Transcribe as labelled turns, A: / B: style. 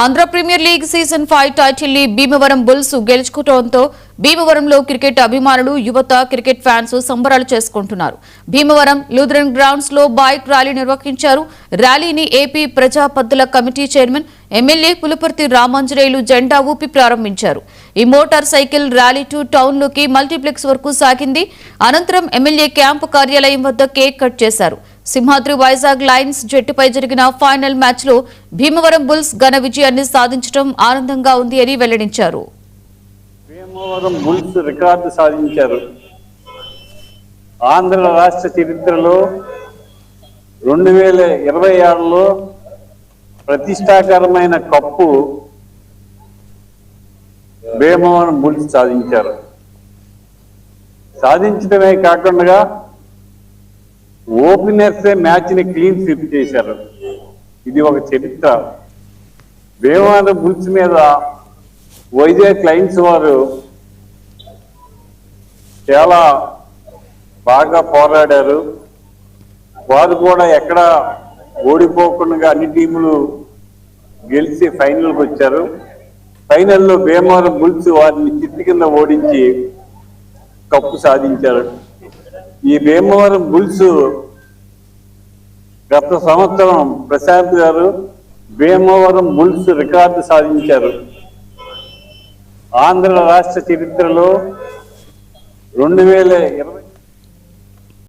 A: Andhra premier league season 5 title ని Bhimavaram bulls గెలుచుకోవడంతో భీమవరంలో cricket అభిమానులు యువత క్రికెట్ ఫ్యాన్స్ సంబరాలు చేసుకుంటున్నారు. భీమవరం లూథరన్ గ్రౌండ్స్ లో బైక్ ర్యాలీ నిర్వహించారు. ర్యాలీని ఏపీ ప్రజా పద్దుల committee chairman MLA Pulaparthi Ramanjaneyulu జెండా ఊపి ప్రారంభించారు. ఈ motor cycle rally to town లోకి మల్టీప్లెక్స్ వరకు సాగింది. అనంతరం ఎమ్మెల్యే క్యాంపు కార్యాలయం వద్ద కేక్ కట్ చేశారు. సింహాద్రి వైజాగ్ లయన్స్ జట్టుపై జరిగిన ఫైనల్ మ్యాచ్ లో భీమవరం బుల్స్ ఘన విజయాన్ని సాధించడం ఆనందంగా ఉంది అని వెల్లడించారు.
B: భీమవరం బుల్స్ రికార్డు సాధించారు. ఆంధ్ర రాష్ట్ర చరిత్రలో 2026లో ప్రతిష్టాకరమైన కప్పు భీమవరం బుల్స్ సాధించారు. సాధించడమే కాకుండా ఓపెనర్స్ మ్యాచ్ ని క్లీన్ స్వీప్ చేశారు. ఇది ఒక చరిత్ర. భీమవరం బుల్స్ మీద వైజాగ్ లయన్స్ వారు చాలా బాగా పోరాడారు. వారు కూడా ఎక్కడ ఓడిపోకుండా అన్ని టీములు గెలిచి ఫైనల్కి వచ్చారు. ఫైనల్లో భీమవరం బుల్స్ వారిని చిత్తి కింద ఓడించి కప్పు సాధించారు. ఈ భీమవరం బుల్స్ గత సంవత్సరం ప్రశాంత్ గారు భీమవరం బుల్స్ రికార్డు సాధించారు. ఆంధ్ర రాష్ట్ర చరిత్రలో 2020